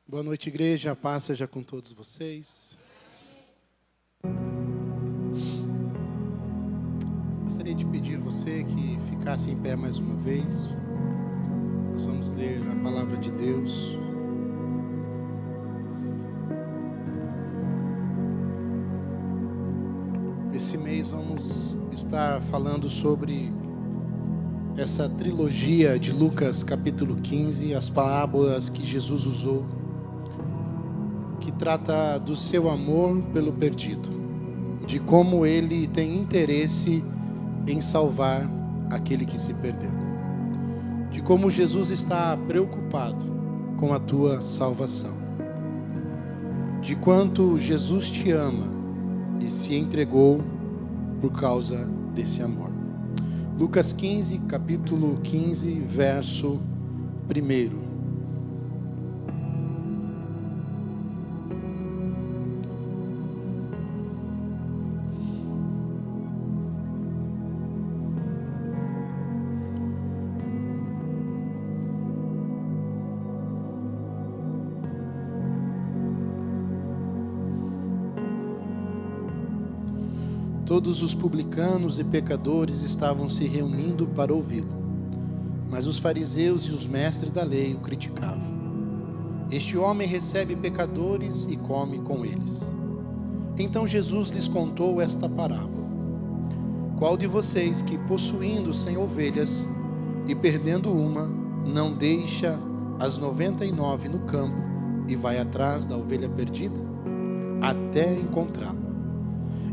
Boa noite, igreja. A paz seja com todos vocês. Gostaria de pedir a você que ficasse em pé mais uma vez. Nós vamos ler a palavra de Deus. Esse mês vamos estar falando sobre essa trilogia de Lucas capítulo 15, as parábolas que Jesus usou, que trata do seu amor pelo perdido, de como ele tem interesse em salvar aquele que se perdeu, de como Jesus está preocupado com a tua salvação, de quanto Jesus te ama e se entregou por causa desse amor. Lucas 15, capítulo 15, verso 1. Todos os publicanos e pecadores estavam se reunindo para ouvi-lo, mas os fariseus e os mestres da lei o criticavam. Este homem recebe pecadores e come com eles. Então Jesus lhes contou esta parábola: qual de vocês que, possuindo 100 ovelhas e perdendo uma, não deixa as 99 no campo e vai atrás da ovelha perdida, até encontrá-la?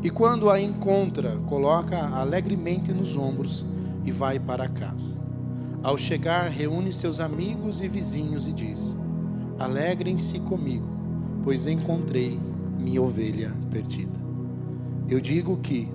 E quando a encontra, coloca alegremente nos ombros e vai para casa. Ao chegar, reúne seus amigos e vizinhos e diz: alegrem-se comigo, pois encontrei minha ovelha perdida. Eu digo que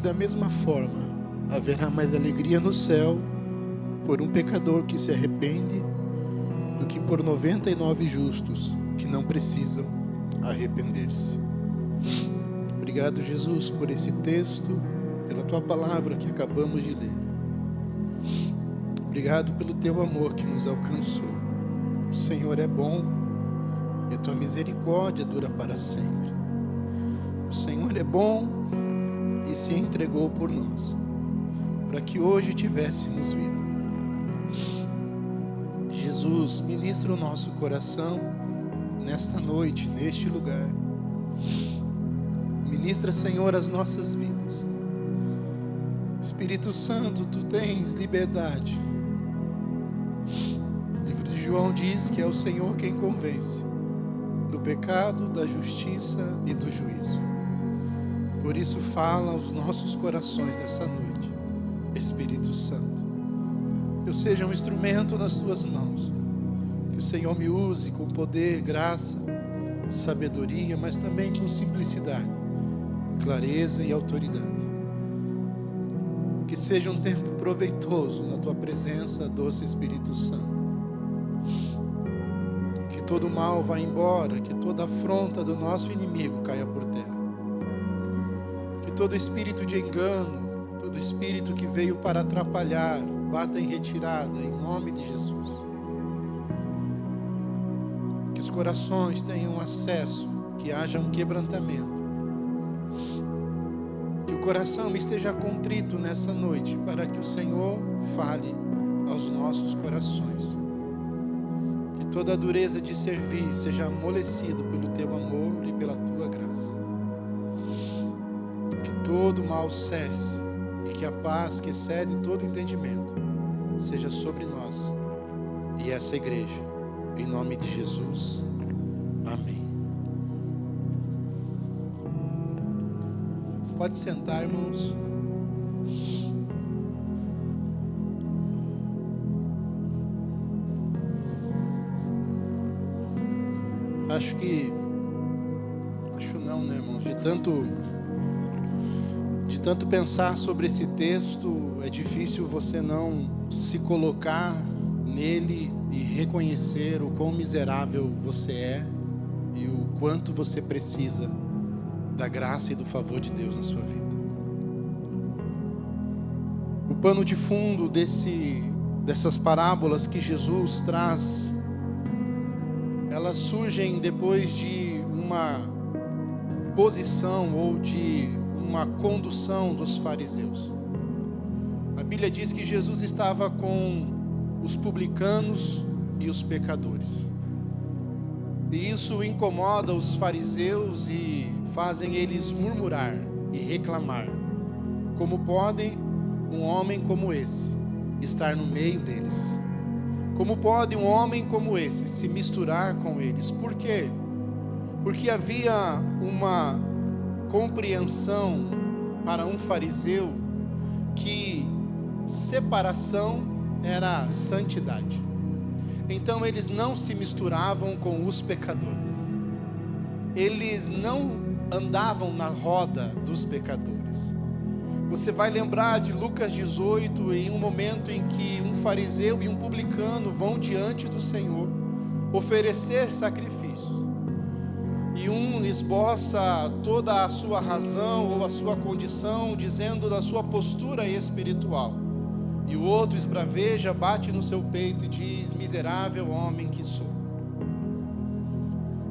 da mesma forma haverá mais alegria no céu por um pecador que se arrepende do que por 99 justos que não precisam arrepender-se. Obrigado, Jesus, por esse texto, pela tua palavra que acabamos de ler. Obrigado pelo teu amor que nos alcançou. O Senhor é bom e a tua misericórdia dura para sempre. O Senhor é bom e se entregou por nós, para que hoje tivéssemos vida. Jesus, ministra o nosso coração nesta noite, neste lugar. Ministra, Senhor, as nossas vidas. Espírito Santo, tu tens liberdade. O livro de João diz que é o Senhor quem convence do pecado, da justiça e do juízo. Por isso fala aos nossos corações nessa noite, Espírito Santo. Que eu seja um instrumento nas tuas mãos. Que o Senhor me use com poder, graça, sabedoria, mas também com simplicidade, clareza e autoridade. Que seja um tempo proveitoso na tua presença, doce Espírito Santo. Que todo mal vá embora, que toda afronta do nosso inimigo caia por terra. Todo espírito de engano, todo espírito que veio para atrapalhar, bata em retirada, em nome de Jesus. Que os corações tenham acesso, que haja um quebrantamento. Que o coração esteja contrito nessa noite, para que o Senhor fale aos nossos corações. Que toda a dureza de servir seja amolecida pelo teu amor e pela tua graça. Todo mal cesse e que a paz que excede todo entendimento seja sobre nós e essa igreja, Em nome de Jesus, amém. Pode sentar, irmãos. Acho não, né, irmãos? De tanto pensar sobre esse texto, é difícil você não se colocar nele e reconhecer o quão miserável você é e o quanto você precisa da graça e do favor de Deus na sua vida. O pano de fundo dessas parábolas que Jesus traz, elas surgem depois de uma posição ou de uma condução dos fariseus. A Bíblia diz que Jesus estava com os publicanos e os pecadores. E isso incomoda os fariseus e fazem eles murmurar e reclamar. Como pode um homem como esse estar no meio deles? Como pode um homem como esse se misturar com eles? Por quê? Porque havia uma compreensão para um fariseu que separação era santidade. Então eles não se misturavam com os pecadores. Eles não andavam na roda dos pecadores. Você vai lembrar de Lucas 18, em um momento em que um fariseu e um publicano vão diante do Senhor oferecer sacrifícios. E um esboça toda a sua razão ou a sua condição, dizendo da sua postura espiritual. E o outro esbraveja, bate no seu peito e diz: miserável homem que sou.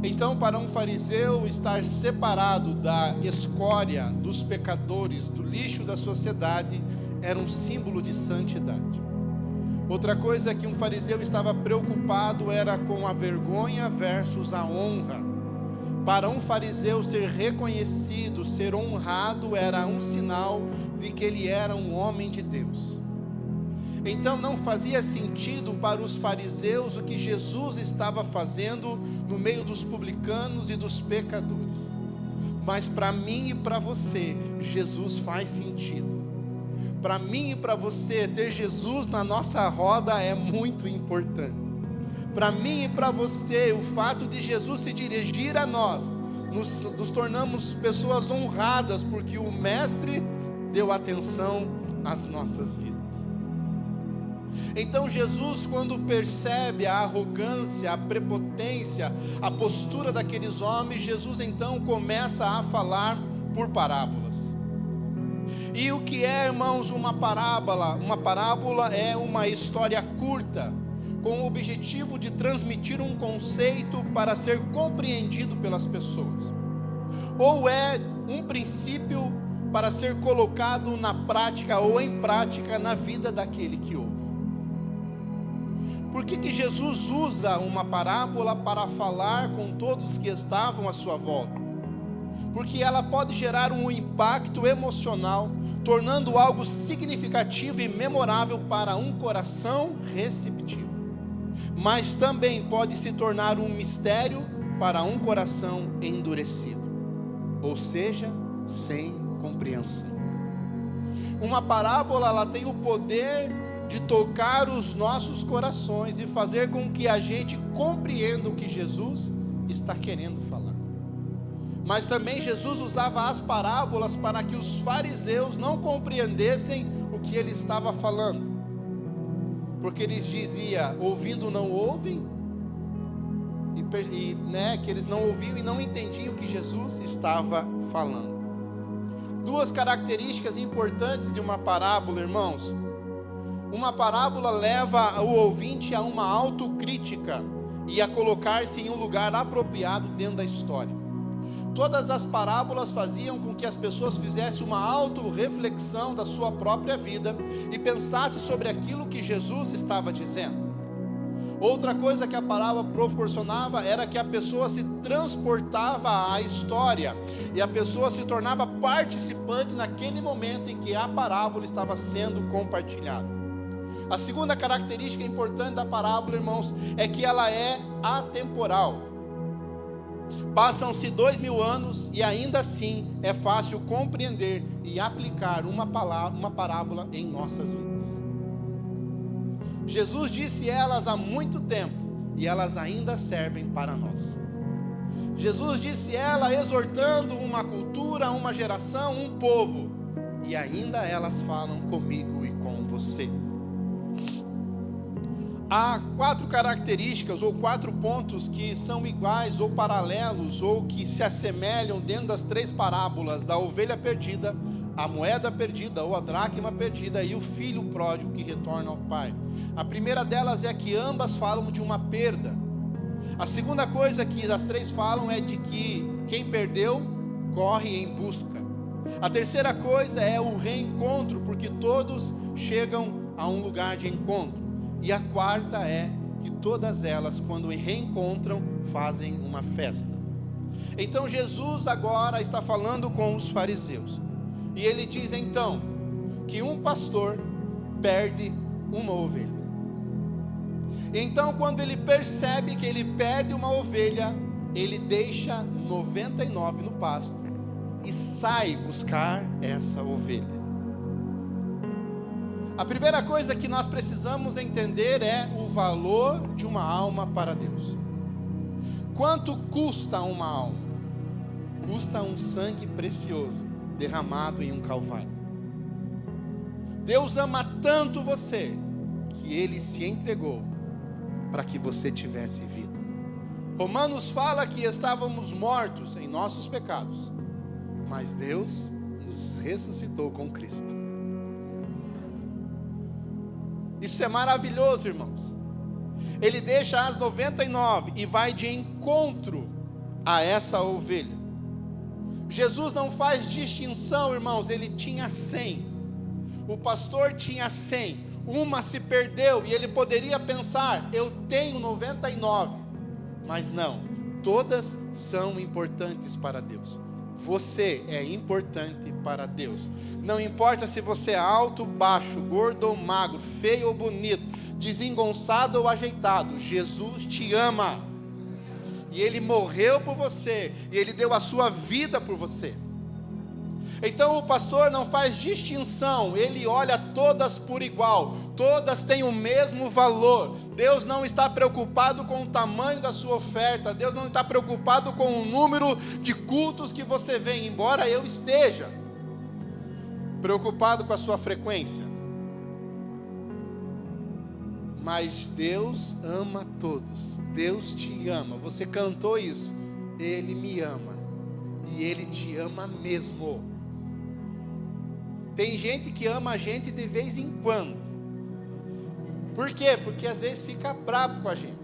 Então, para um fariseu, estar separado da escória, dos pecadores, do lixo da sociedade, era um símbolo de santidade. Outra coisa que um fariseu estava preocupado era com a vergonha versus a honra. Para um fariseu, ser reconhecido, ser honrado, era um sinal de que ele era um homem de Deus. Então não fazia sentido para os fariseus o que Jesus estava fazendo no meio dos publicanos e dos pecadores. Mas para mim e para você, Jesus faz sentido. Para mim e para você, ter Jesus na nossa roda é muito importante. Para mim e para você, o fato de Jesus se dirigir a nós, nos tornamos pessoas honradas, porque o Mestre deu atenção às nossas vidas. Então Jesus, quando percebe a arrogância, a prepotência, a postura daqueles homens, Jesus então começa a falar por parábolas. E o que é, irmãos, uma parábola? Uma parábola é uma história curta, com o objetivo de transmitir um conceito para ser compreendido pelas pessoas. Ou é um princípio para ser colocado na prática ou em prática na vida daquele que ouve. Por que Jesus usa uma parábola para falar com todos que estavam à sua volta? Porque ela pode gerar um impacto emocional, tornando algo significativo e memorável para um coração receptivo. Mas também pode se tornar um mistério para um coração endurecido, ou seja, sem compreensão. Uma parábola, ela tem o poder de tocar os nossos corações e fazer com que a gente compreenda o que Jesus está querendo falar. Mas também Jesus usava as parábolas para que os fariseus não compreendessem o que ele estava falando, porque eles diziam: ouvindo não ouvem, que eles não ouviam e não entendiam o que Jesus estava falando. Duas características importantes de uma parábola, irmãos. Uma parábola leva o ouvinte a uma autocrítica e a colocar-se em um lugar apropriado dentro da história. Todas as parábolas faziam com que as pessoas fizessem uma autorreflexão da sua própria vida e pensassem sobre aquilo que Jesus estava dizendo. Outra coisa que a parábola proporcionava era que a pessoa se transportava à história e a pessoa se tornava participante naquele momento em que a parábola estava sendo compartilhada. A segunda característica importante da parábola, irmãos, é que ela é atemporal. Passam-se 2000 anos e ainda assim é fácil compreender e aplicar uma parábola em nossas vidas. Jesus disse elas há muito tempo e elas ainda servem para nós. Jesus disse ela exortando uma cultura, uma geração, um povo, e ainda elas falam comigo e com você. Há 4 características ou 4 pontos que são iguais ou paralelos ou que se assemelham dentro das 3 parábolas da ovelha perdida, a moeda perdida ou a dracma perdida e o filho pródigo que retorna ao pai. A primeira delas é que ambas falam de uma perda. A segunda coisa que as 3 falam é de que quem perdeu corre em busca. A terceira coisa é o reencontro, porque todos chegam a um lugar de encontro. E a quarta é que todas elas, quando reencontram, fazem uma festa. Então Jesus agora está falando com os fariseus. E ele diz então que um pastor perde uma ovelha. Então quando ele percebe que ele perde uma ovelha, ele deixa 99 no pasto e sai buscar essa ovelha. A primeira coisa que nós precisamos entender é o valor de uma alma para Deus. Quanto custa uma alma? Custa um sangue precioso derramado em um calvário. Deus ama tanto você que Ele se entregou para que você tivesse vida. Romanos fala que estávamos mortos em nossos pecados, mas Deus nos ressuscitou com Cristo. Isso é maravilhoso, irmãos. Ele deixa as 99 e vai de encontro a essa ovelha. Jesus não faz distinção, irmãos. Ele tinha 100. O pastor tinha 100. Uma se perdeu e ele poderia pensar: eu tenho 99. Mas não, todas são importantes para Deus. Você é importante para Deus. Não importa se você é alto, baixo, gordo ou magro, feio ou bonito, desengonçado ou ajeitado, Jesus te ama. E Ele morreu por você, e Ele deu a sua vida por você. Então o pastor não faz distinção, ele olha todas por igual, todas têm o mesmo valor. Deus não está preocupado com o tamanho da sua oferta, Deus não está preocupado com o número de cultos que você vem, embora eu esteja preocupado com a sua frequência. Mas Deus ama todos, Deus te ama. Você cantou isso, Ele me ama, e Ele te ama mesmo. Tem gente que ama a gente de vez em quando. Por quê? Porque às vezes fica bravo com a gente.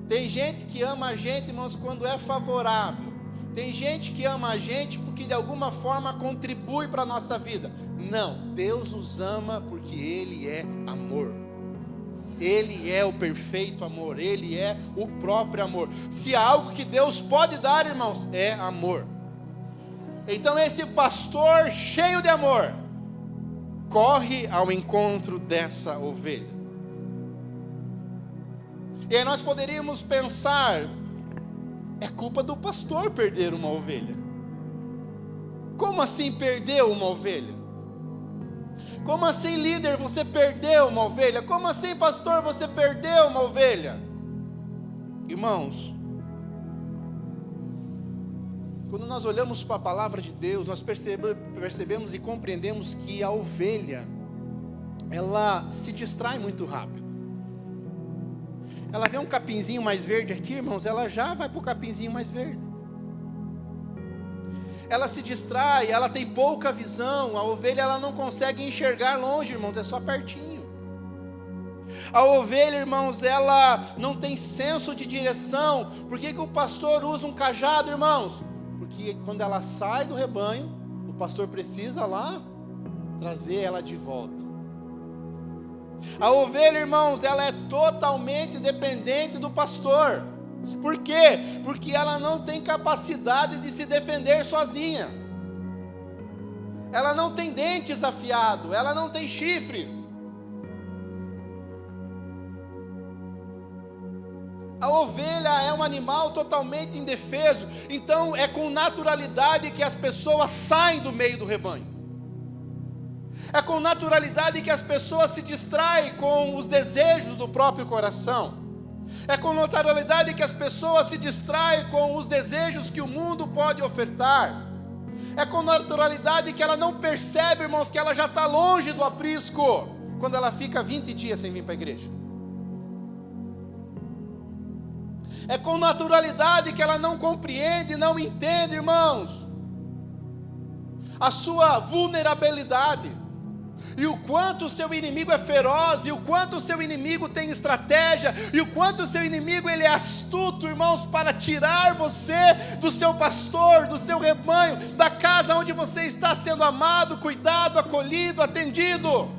Tem gente que ama a gente, irmãos, quando é favorável. Tem gente que ama a gente porque de alguma forma contribui para a nossa vida. Não, Deus nos ama porque Ele é amor. Ele é o perfeito amor, Ele é o próprio amor. Se há algo que Deus pode dar, irmãos, é amor. Então esse pastor cheio de amor corre ao encontro dessa ovelha. E aí nós poderíamos pensar: é culpa do pastor perder uma ovelha. Como assim perdeu uma ovelha? Como assim, líder, você perdeu uma ovelha? Como assim, pastor, você perdeu uma ovelha? Irmãos, quando nós olhamos para a palavra de Deus, nós percebemos e compreendemos que a ovelha, ela se distrai muito rápido. Ela vê um capinzinho mais verde aqui, irmãos, ela já vai para o capinzinho mais verde. Ela se distrai, ela tem pouca visão. A ovelha, ela não consegue enxergar longe, irmãos, é só pertinho. A ovelha, irmãos, ela não tem senso de direção. Por que o pastor usa um cajado, irmãos? Porque quando ela sai do rebanho, o pastor precisa lá trazer ela de volta. A ovelha, irmãos, ela é totalmente dependente do pastor. Por quê? Porque ela não tem capacidade de se defender sozinha. Ela não tem dentes afiados, ela não tem chifres. A ovelha é um animal totalmente indefeso, então é com naturalidade que as pessoas saem do meio do rebanho. É com naturalidade que as pessoas se distraem com os desejos do próprio coração. É com naturalidade que as pessoas se distraem com os desejos que o mundo pode ofertar. É com naturalidade que ela não percebe, irmãos, que ela já está longe do aprisco, quando ela fica 20 dias sem vir para a igreja. É com naturalidade que ela não compreende, não entende, irmãos, a sua vulnerabilidade, e o quanto o seu inimigo é feroz, e o quanto o seu inimigo tem estratégia, e o quanto o seu inimigo ele é astuto, irmãos, para tirar você do seu pastor, do seu rebanho, da casa onde você está sendo amado, cuidado, acolhido, atendido.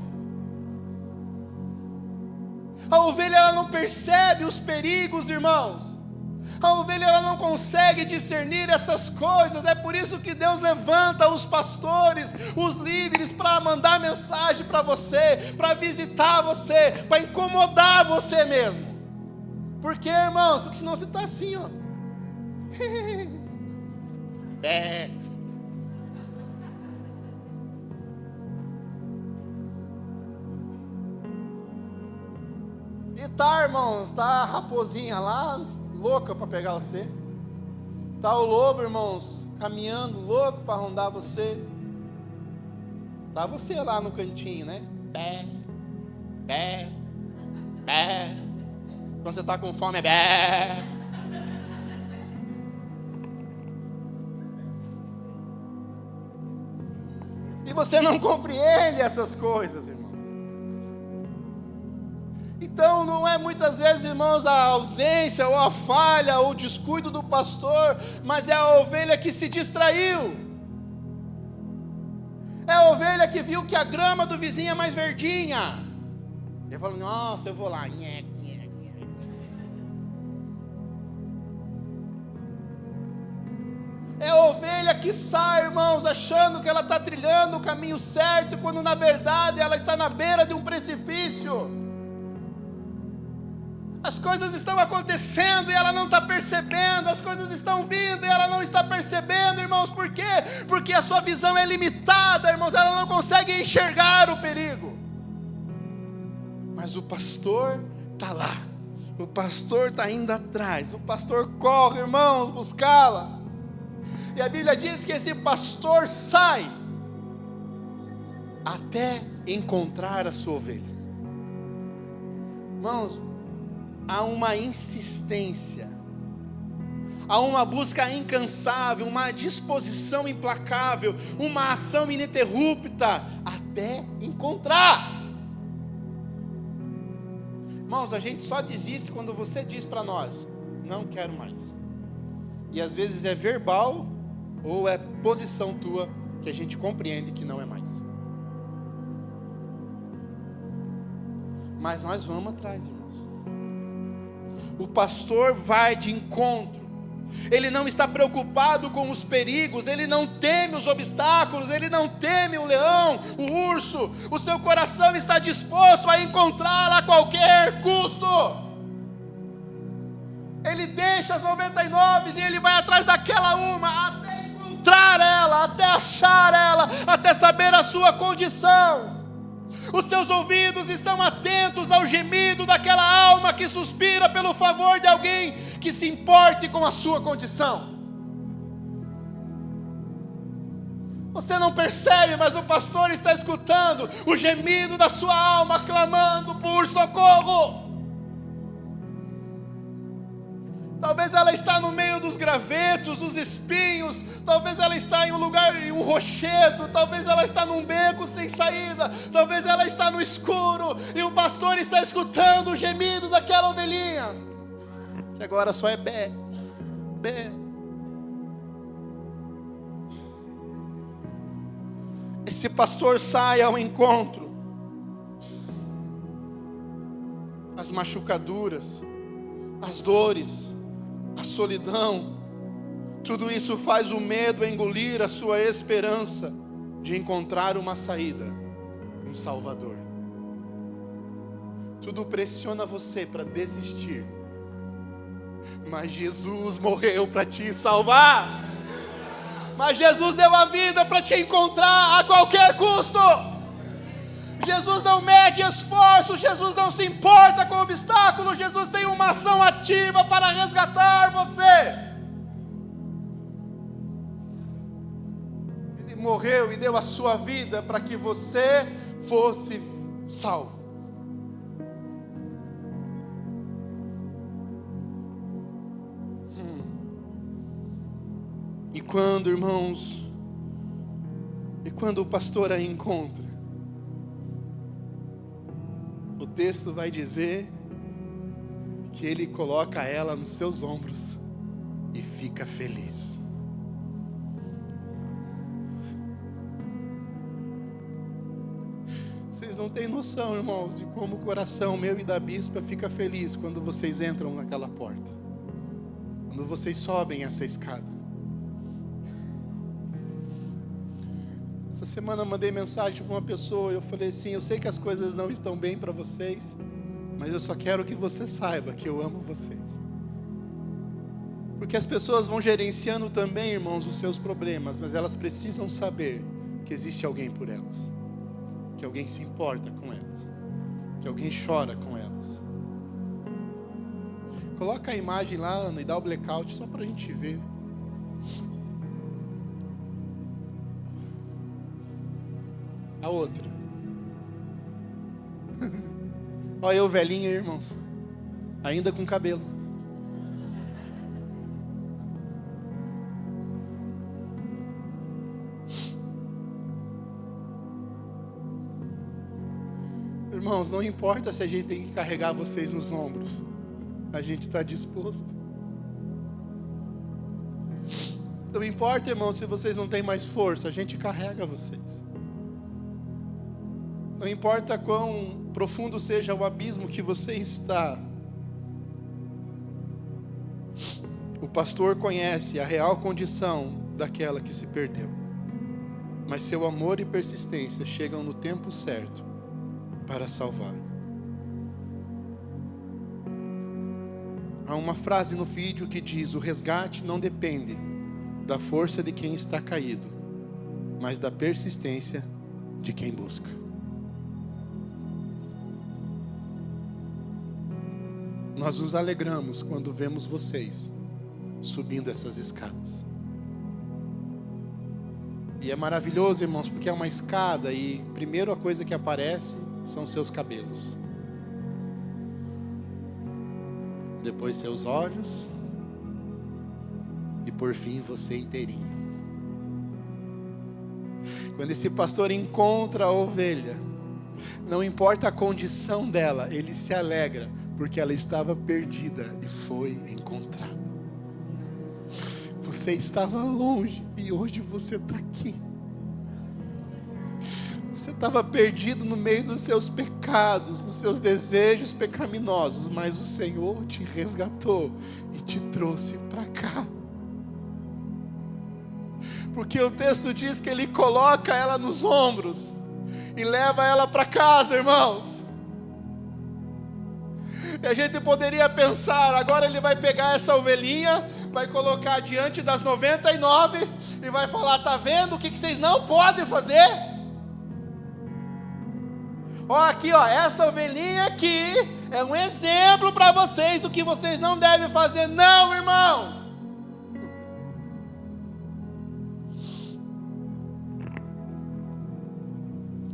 A ovelha ela não percebe os perigos, irmãos. A ovelha ela não consegue discernir essas coisas. É por isso que Deus levanta os pastores, os líderes, para mandar mensagem para você, para visitar você, para incomodar você mesmo. Por quê, irmãos? Porque senão você está assim, ó. E tá, irmãos, tá a raposinha lá, louca para pegar você. Tá o lobo, irmãos, caminhando, louco para rondar você. Tá você lá no cantinho, né? Bé. Quando você tá com fome, é bé. E você não compreende essas coisas, irmãos. Então não é muitas vezes, irmãos, a ausência ou a falha ou o descuido do pastor, mas é a ovelha que se distraiu. É a ovelha que viu que a grama do vizinho é mais verdinha. Ele falou, nossa, eu vou lá. É a ovelha que sai, irmãos, achando que ela está trilhando o caminho certo, quando na verdade ela está na beira de um precipício. As coisas estão acontecendo e ela não está percebendo, as coisas estão vindo e ela não está percebendo, irmãos, por quê? Porque a sua visão é limitada, irmãos, ela não consegue enxergar o perigo. Mas o pastor está lá, o pastor está indo atrás, o pastor corre, irmãos, buscá-la. E a Bíblia diz que esse pastor sai até encontrar a sua ovelha. Irmãos, há uma insistência, há uma busca incansável, uma disposição implacável, uma ação ininterrupta, até encontrar. Irmãos, a gente só desiste quando você diz para nós, não quero mais. E às vezes é verbal, ou é posição tua, que a gente compreende que não é mais. Mas nós vamos atrás, irmãos. O pastor vai de encontro. Ele não está preocupado com os perigos, ele não teme os obstáculos, ele não teme o leão, o urso. O seu coração está disposto a encontrá-la a qualquer custo. Ele deixa as 99 e ele vai atrás daquela uma, até encontrar ela, até achar ela, até saber a sua condição. Os seus ouvidos estão atentos ao gemido daquela alma que suspira pelo favor de alguém que se importe com a sua condição. Você não percebe, mas o pastor está escutando o gemido da sua alma, clamando por socorro. Talvez ela está no meio dos gravetos, dos espinhos, talvez ela está em um lugar, em um rochedo, talvez ela está num beco sem saída, talvez ela está no escuro, e o pastor está escutando o gemido daquela ovelhinha, que agora só é bé. Esse pastor sai ao encontro, as machucaduras, as dores, a solidão, tudo isso faz o medo engolir a sua esperança de encontrar uma saída, um Salvador. Tudo pressiona você para desistir, Mas Jesus morreu para te salvar. Mas Jesus deu a vida para te encontrar a qualquer custo. Jesus não mede esforços, Jesus não se importa com obstáculos, Jesus tem uma ação ativa para resgatar você. Ele morreu e deu a sua vida para que você fosse salvo. E quando, irmãos, o pastor a encontra, o texto vai dizer que ele coloca ela nos seus ombros e fica feliz. Vocês não têm noção, irmãos, de como o coração meu e da bispa fica feliz quando vocês entram naquela porta, quando vocês sobem essa escada. Essa semana eu mandei mensagem para uma pessoa, eu falei assim, eu sei que as coisas não estão bem para vocês, mas eu só quero que você saiba que eu amo vocês. Porque as pessoas vão gerenciando também, irmãos, os seus problemas, mas elas precisam saber que existe alguém por elas, que alguém se importa com elas, que alguém chora com elas. Coloca a imagem lá, Ana, e dá o blackout só para a gente ver. A outra. Olha eu velhinho, irmãos, ainda com cabelo. Irmãos, não importa se a gente tem que carregar vocês nos ombros, a gente está disposto. Não importa, irmãos, se vocês não têm mais força, a gente carrega vocês. Não importa quão profundo seja o abismo que você está, o pastor conhece a real condição daquela que se perdeu, mas seu amor e persistência chegam no tempo certo para salvar. Há uma frase no vídeo que diz: o resgate não depende da força de quem está caído, mas da persistência de quem busca. Nós nos alegramos quando vemos vocês subindo essas escadas. E é maravilhoso, irmãos, porque é uma escada e primeiro a coisa que aparece são seus cabelos. Depois seus olhos. E por fim você inteirinho. Quando esse pastor encontra a ovelha, não importa a condição dela, ele se alegra, porque ela estava perdida e foi encontrada. Você estava longe e hoje você está aqui. Você estava perdido no meio dos seus pecados, dos seus desejos pecaminosos, mas o Senhor te resgatou e te trouxe para cá. Porque o texto diz que Ele coloca ela nos ombros e leva ela para casa, irmãos. E a gente poderia pensar, agora Ele vai pegar essa ovelhinha, vai colocar diante das 99 e vai falar: tá vendo o que vocês não podem fazer? Ó, aqui, ó, essa ovelhinha aqui é um exemplo para vocês do que vocês não devem fazer. Não, irmãos.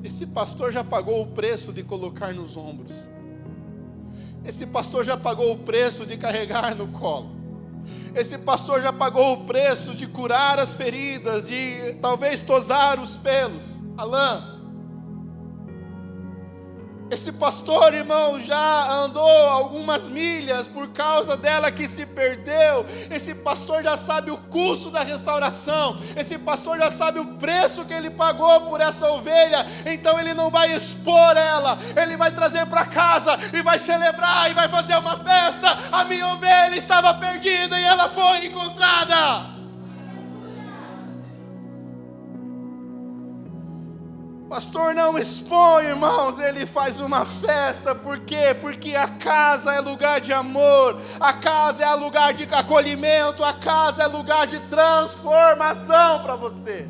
Esse pastor já pagou o preço de colocar nos ombros. Esse pastor já pagou o preço de carregar no colo. Esse pastor já pagou o preço de curar as feridas, de talvez tosar os pelos, a lã. Esse pastor, irmão, já andou algumas milhas por causa dela que se perdeu. Esse pastor já sabe o custo da restauração. Esse pastor já sabe o preço que ele pagou por essa ovelha. Então ele não vai expor ela, ele vai trazer para casa e vai celebrar e vai fazer uma festa. A minha ovelha estava perdida e ela foi encontrada. Pastor, não expõe, irmãos. Ele faz uma festa. Por quê? Porque a casa é lugar de amor, a casa é lugar de acolhimento, a casa é lugar de transformação para você.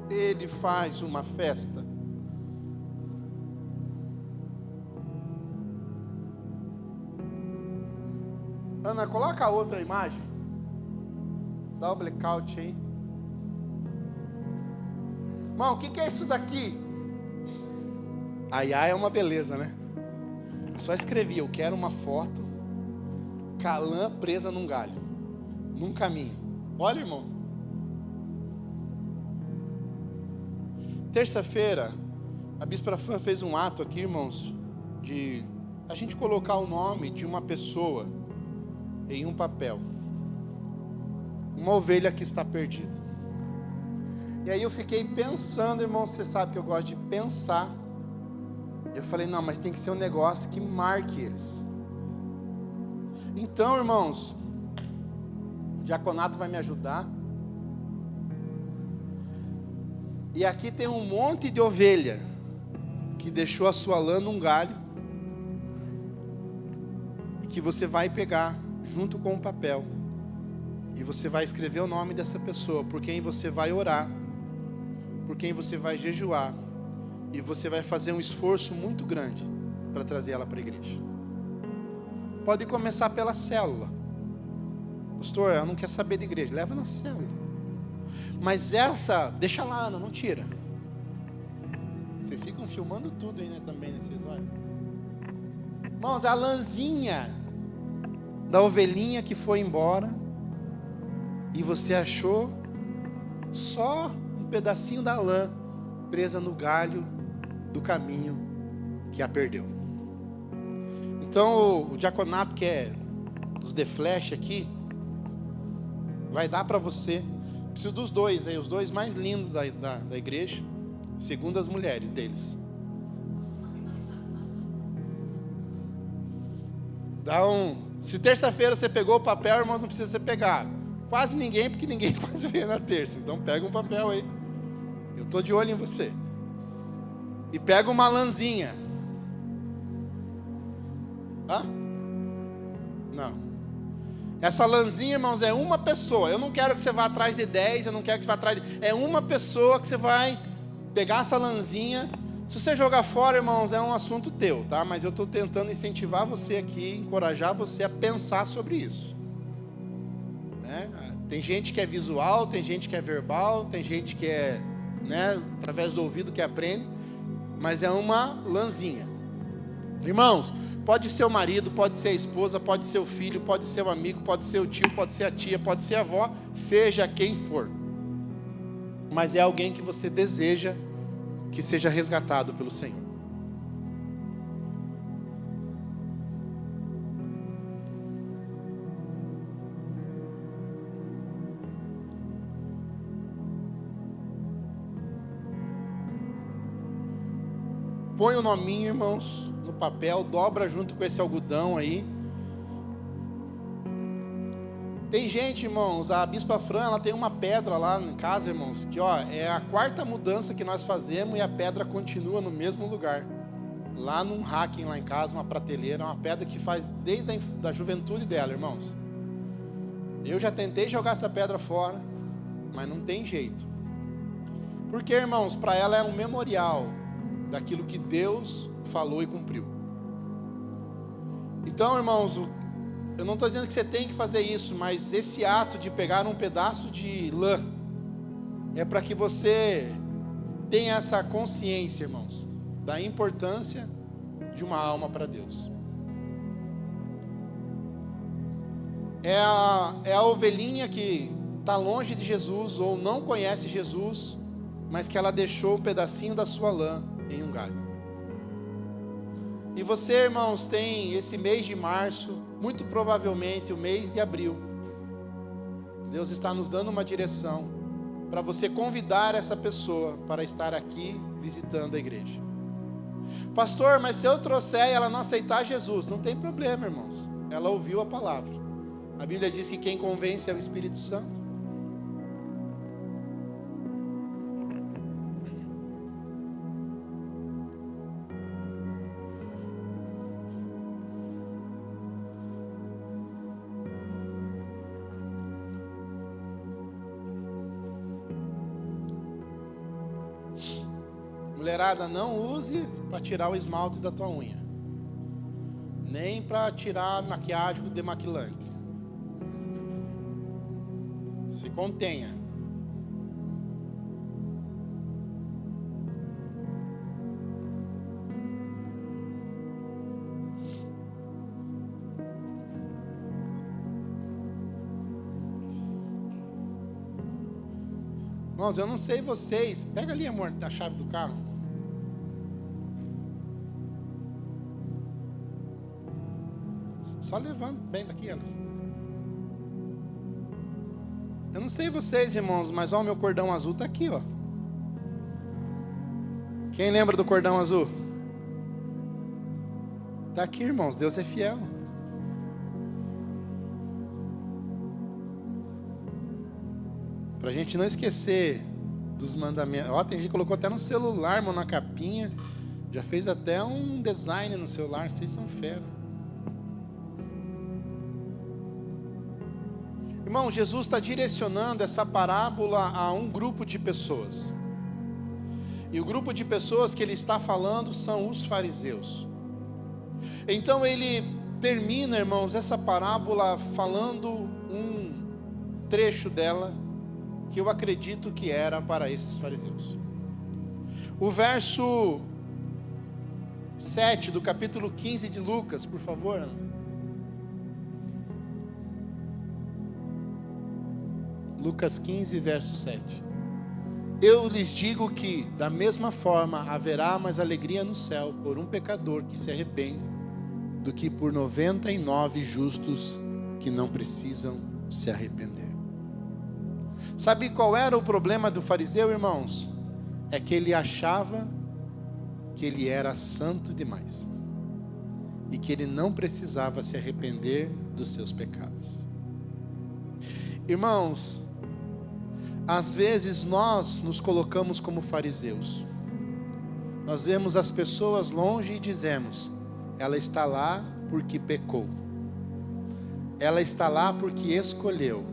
Ele faz uma festa. Ana, coloca a outra imagem. Dá o blackout aí. Irmão, o que é isso daqui? A Iá é uma beleza, né? Eu só escrevi, eu quero uma foto com a lã presa num galho, num caminho. Olha, irmão. Terça-feira, a Bispa Fran fez um ato aqui, irmãos, de a gente colocar o nome de uma pessoa em um papel. Uma ovelha que está perdida. E aí eu fiquei pensando, irmão, você sabe que eu gosto de pensar. Eu falei, não, mas tem que ser um negócio que marque eles. Então, irmãos, o diaconato vai me ajudar. E aqui tem um monte de ovelha que deixou a sua lã num galho. E que você vai pegar junto com o papel. E você vai escrever o nome dessa pessoa, por quem você vai orar, por quem você vai jejuar, e você vai fazer um esforço muito grande para trazer ela para a igreja. Pode começar pela célula. Pastor, eu não quero saber de igreja, leva na célula. Mas essa, deixa lá, Ana, não tira. Vocês ficam filmando tudo aí, né, também, né, vocês olham. Irmãos, a lãzinha da ovelhinha que foi embora, e você achou só um pedacinho da lã presa no galho do caminho que a perdeu. Então o diaconato, que é dos The Flash aqui, vai dar para você. Preciso dos dois aí, os dois mais lindos da igreja, segundo as mulheres deles. Se terça-feira você pegou o papel, irmãos, não precisa você pegar. Quase ninguém, porque ninguém quase veio na terça. Então pega um papel aí. Eu estou de olho em você. E pega uma lãzinha. Hã? Não. Essa lãzinha, irmãos, é uma pessoa. Eu não quero que você vá atrás de 10, eu não quero que você vá atrás de... É uma pessoa que você vai pegar essa lãzinha. Se você jogar fora, irmãos, é um assunto teu, tá? Mas eu estou tentando incentivar você aqui, encorajar você a pensar sobre isso. Né? Tem gente que é visual, tem gente que é verbal, tem gente que é, né, através do ouvido que aprende, mas é uma lãzinha. Irmãos, pode ser o marido, pode ser a esposa, pode ser o filho, pode ser o amigo, pode ser o tio, pode ser a tia, pode ser a avó, seja quem for. Mas é alguém que você deseja que seja resgatado pelo Senhor. Põe o nominho, irmãos, no papel, dobra junto com esse algodão aí. Tem gente, irmãos, a Bispa Fran, ela tem uma pedra lá em casa, irmãos, que é a 4ª mudança que nós fazemos e a pedra continua no mesmo lugar. Lá num racking lá em casa, uma prateleira, uma pedra que faz desde a juventude dela, irmãos. Eu já tentei jogar essa pedra fora, mas não tem jeito. Porque, irmãos, para ela é um memorial daquilo que Deus falou e cumpriu. Então, irmãos, eu não estou dizendo que você tem que fazer isso, mas esse ato de pegar um pedaço de lã é para que você tenha essa consciência, irmãos, da importância de uma alma para Deus. É a ovelhinha que está longe de Jesus ou não conhece Jesus, mas que ela deixou um pedacinho da sua lã em um galho. E você, irmãos, tem esse mês de março, muito provavelmente o mês de abril. Deus está nos dando uma direção para você convidar essa pessoa para estar aqui visitando a igreja. Pastor, mas se eu trouxer e ela não aceitar Jesus, não tem problema, irmãos. Ela ouviu a palavra. A Bíblia diz que quem convence é o Espírito Santo. Mulherada, não use para tirar o esmalte da tua unha, nem para tirar a maquiagem demaquilante. Se contenha. Irmãos, eu não sei vocês. Pega ali, amor, a chave do carro. Só levanta bem daqui, Ana. Eu não sei vocês, irmãos, mas ó, o meu cordão azul está aqui, ó. Quem lembra do cordão azul? Está aqui, irmãos. Deus é fiel. Para a gente não esquecer dos mandamentos. Ó, tem gente que colocou até no celular, irmão, na capinha. Já fez até um design no celular. Vocês são fera. Irmão, Jesus está direcionando essa parábola a um grupo de pessoas. E o grupo de pessoas que ele está falando são os fariseus. Então ele termina, irmãos, essa parábola falando um trecho dela que eu acredito que era para esses fariseus. O verso 7 do capítulo 15 de Lucas, por favor, Ana. Lucas 15, verso 7. Eu lhes digo que, da mesma forma, haverá mais alegria no céu por um pecador que se arrepende, do que por 99 justos que não precisam se arrepender. Sabe qual era o problema do fariseu, irmãos? É que ele achava que ele era santo demais e que ele não precisava se arrepender dos seus pecados. Irmãos, às vezes nós nos colocamos como fariseus. Nós vemos as pessoas longe e dizemos: ela está lá porque pecou, ela está lá porque escolheu.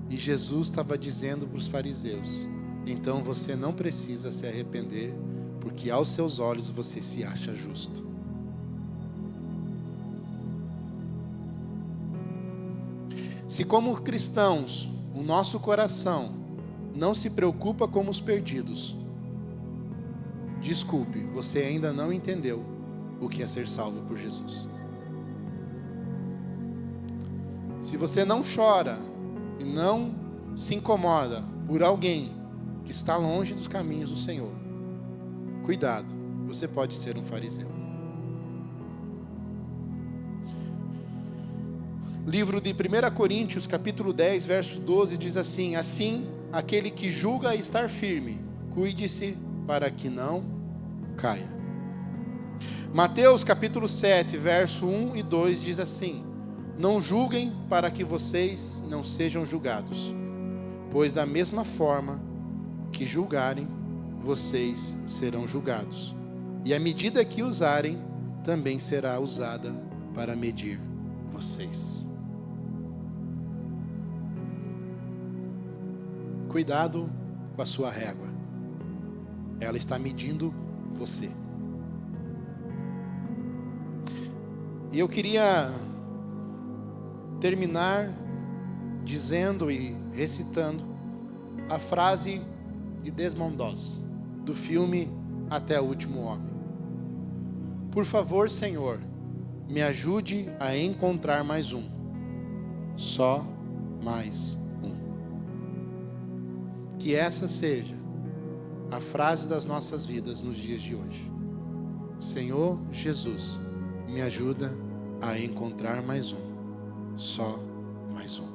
E Jesus estava dizendo para os fariseus: então você não precisa se arrepender, porque aos seus olhos você se acha justo. Se como cristãos o nosso coração não se preocupa com os perdidos, desculpe, você ainda não entendeu o que é ser salvo por Jesus. Se você não chora e não se incomoda por alguém que está longe dos caminhos do Senhor, cuidado, você pode ser um fariseu. Livro de 1 Coríntios, capítulo 10, verso 12, diz assim: assim, aquele que julga estar firme, cuide-se para que não caia. Mateus, capítulo 7, verso 1 e 2, diz assim: não julguem para que vocês não sejam julgados, pois da mesma forma que julgarem, vocês serão julgados, e a medida que usarem também será usada para medir vocês. Cuidado com a sua régua, ela está medindo você. E eu queria terminar dizendo e recitando a frase de Desmond Doss, do filme Até o Último Homem. Por favor, Senhor, me ajude a encontrar mais um, só mais um. Que essa seja a frase das nossas vidas nos dias de hoje. Senhor Jesus, me ajuda a encontrar mais um, só mais um.